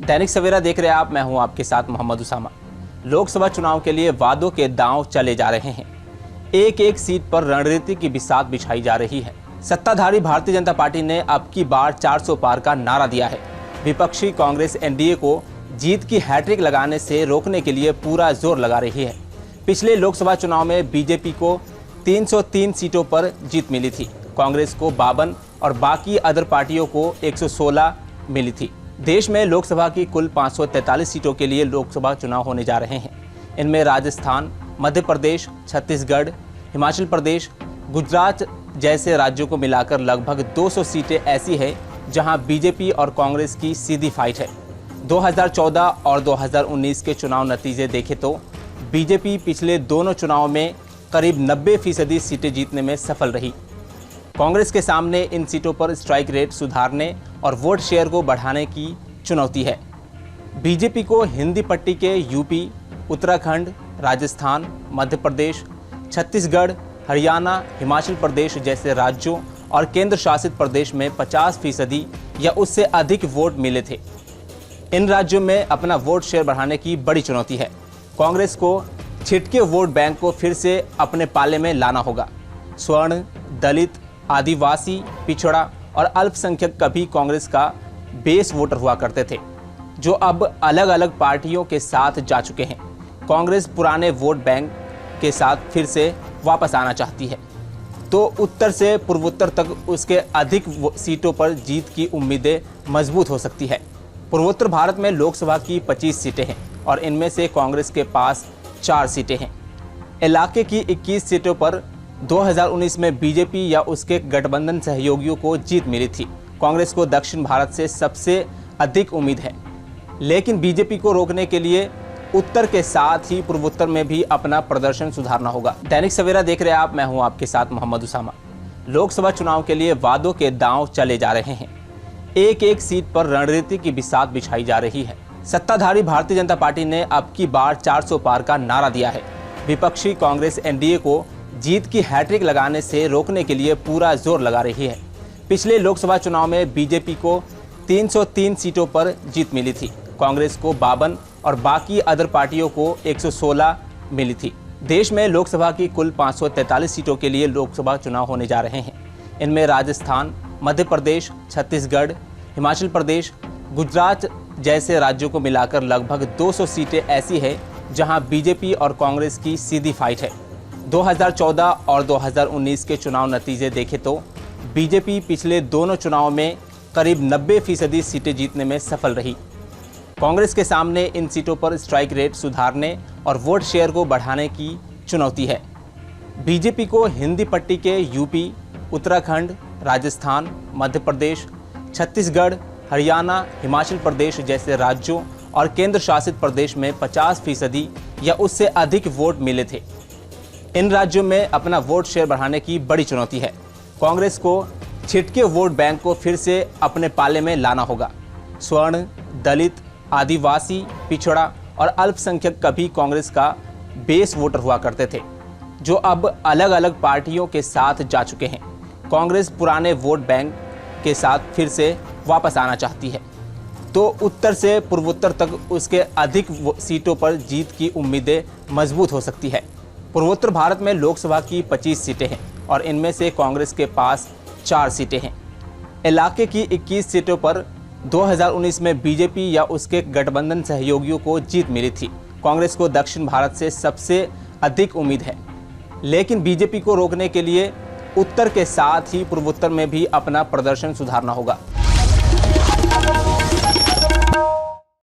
दैनिक सवेरा देख रहे हैं आप। मैं हूं आपके साथ मोहम्मद उसामा। लोकसभा चुनाव के लिए वादों के दांव चले जा रहे हैं। एक एक सीट पर रणनीति की बिसात बिछाई जा रही है। सत्ताधारी भारतीय जनता पार्टी ने अब की बार 400 पार का नारा दिया है। विपक्षी कांग्रेस एनडीए को जीत की हैट्रिक लगाने से रोकने के लिए पूरा जोर लगा रही है। पिछले लोकसभा चुनाव में बीजेपी को 303 सीटों पर जीत मिली थी, कांग्रेस को 52 और बाकी अदर पार्टियों को 116 मिली थी। देश में लोकसभा की कुल 543 सीटों के लिए लोकसभा चुनाव होने जा रहे हैं। इनमें राजस्थान, मध्य प्रदेश, छत्तीसगढ़, हिमाचल प्रदेश, गुजरात जैसे राज्यों को मिलाकर लगभग 200 सीटें ऐसी हैं जहां बीजेपी और कांग्रेस की सीधी फाइट है। 2014 और 2019 के चुनाव नतीजे देखें तो बीजेपी पिछले दोनों चुनावों में करीब 90% सीटें जीतने में सफल रही। कांग्रेस के सामने इन सीटों पर स्ट्राइक रेट सुधारने और वोट शेयर को बढ़ाने की चुनौती है। बीजेपी को हिंदी पट्टी के यूपी, उत्तराखंड, राजस्थान, मध्य प्रदेश, छत्तीसगढ़, हरियाणा, हिमाचल प्रदेश जैसे राज्यों और केंद्र शासित प्रदेश में 50% या उससे अधिक वोट मिले थे। इन राज्यों में अपना वोट शेयर बढ़ाने की बड़ी चुनौती है। कांग्रेस को छिटके वोट बैंक को फिर से अपने पाले में लाना होगा। स्वर्ण, दलित, आदिवासी, पिछड़ा और अल्पसंख्यक कभी कांग्रेस का बेस वोटर हुआ करते थे, जो अब अलग अलग पार्टियों के साथ जा चुके हैं। कांग्रेस पुराने वोट बैंक के साथ फिर से वापस आना चाहती है, तो उत्तर से पूर्वोत्तर तक उसके अधिक सीटों पर जीत की उम्मीदें मजबूत हो सकती है। पूर्वोत्तर भारत में लोकसभा की 25 सीटें हैं और इनमें से कांग्रेस के पास 4 सीटें हैं। इलाके की 21 सीटों पर 2019 में बीजेपी या उसके गठबंधन सहयोगियों को जीत मिली थी। कांग्रेस को दक्षिण भारत से सबसे अधिक उम्मीद है, लेकिन बीजेपी को रोकने के लिए उत्तर के साथ ही पूर्वोत्तर में भी अपना प्रदर्शन सुधारना होगा। दैनिक सवेरा देख रहे हैं आप। मैं हूं आपके साथ मोहम्मद उसामा। लोकसभा चुनाव के लिए वादों के दांव चले जा रहे हैं। एक एक सीट पर रणनीति की बिसात बिछाई जा रही है। सत्ताधारी भारतीय जनता पार्टी ने अब की बार 400 पार का नारा दिया है। विपक्षी कांग्रेस एनडीए को जीत की हैट्रिक लगाने से रोकने के लिए पूरा जोर लगा रही है। पिछले लोकसभा चुनाव में बीजेपी को 303 सीटों पर जीत मिली थी, कांग्रेस को 52 और बाकी अदर पार्टियों को 116 मिली थी। देश में लोकसभा की कुल 543 सीटों के लिए लोकसभा चुनाव होने जा रहे हैं। इनमें राजस्थान, मध्य प्रदेश, छत्तीसगढ़, हिमाचल प्रदेश, गुजरात जैसे राज्यों को मिलाकर लगभग 200 सीटें ऐसी हैं जहां बीजेपी और कांग्रेस की सीधी फाइट है। 2014 और 2019 के चुनाव नतीजे देखें तो बीजेपी पिछले दोनों चुनावों में करीब 90% सीटें जीतने में सफल रही। कांग्रेस के सामने इन सीटों पर स्ट्राइक रेट सुधारने और वोट शेयर को बढ़ाने की चुनौती है। बीजेपी को हिंदी पट्टी के यूपी, उत्तराखंड, राजस्थान, मध्य प्रदेश, छत्तीसगढ़, हरियाणा, हिमाचल प्रदेश जैसे राज्यों और केंद्र शासित प्रदेश में 50% या उससे अधिक वोट मिले थे। इन राज्यों में अपना वोट शेयर बढ़ाने की बड़ी चुनौती है। कांग्रेस को छिटके वोट बैंक को फिर से अपने पाले में लाना होगा। स्वर्ण, दलित, आदिवासी, पिछड़ा और अल्पसंख्यक कभी कांग्रेस का बेस वोटर हुआ करते थे, जो अब अलग अलग पार्टियों के साथ जा चुके हैं। कांग्रेस पुराने वोट बैंक के साथ फिर से वापस आना चाहती है, तो उत्तर से पूर्वोत्तर तक उसके अधिक सीटों पर जीत की उम्मीदें मजबूत हो सकती है। पूर्वोत्तर भारत में लोकसभा की 25 सीटें हैं और इनमें से कांग्रेस के पास 4 सीटें हैं। इलाके की 21 सीटों पर 2019 में बीजेपी या उसके गठबंधन सहयोगियों को जीत मिली थी। कांग्रेस को दक्षिण भारत से सबसे अधिक उम्मीद है, लेकिन बीजेपी को रोकने के लिए उत्तर के साथ ही पूर्वोत्तर में भी अपना प्रदर्शन सुधारना होगा।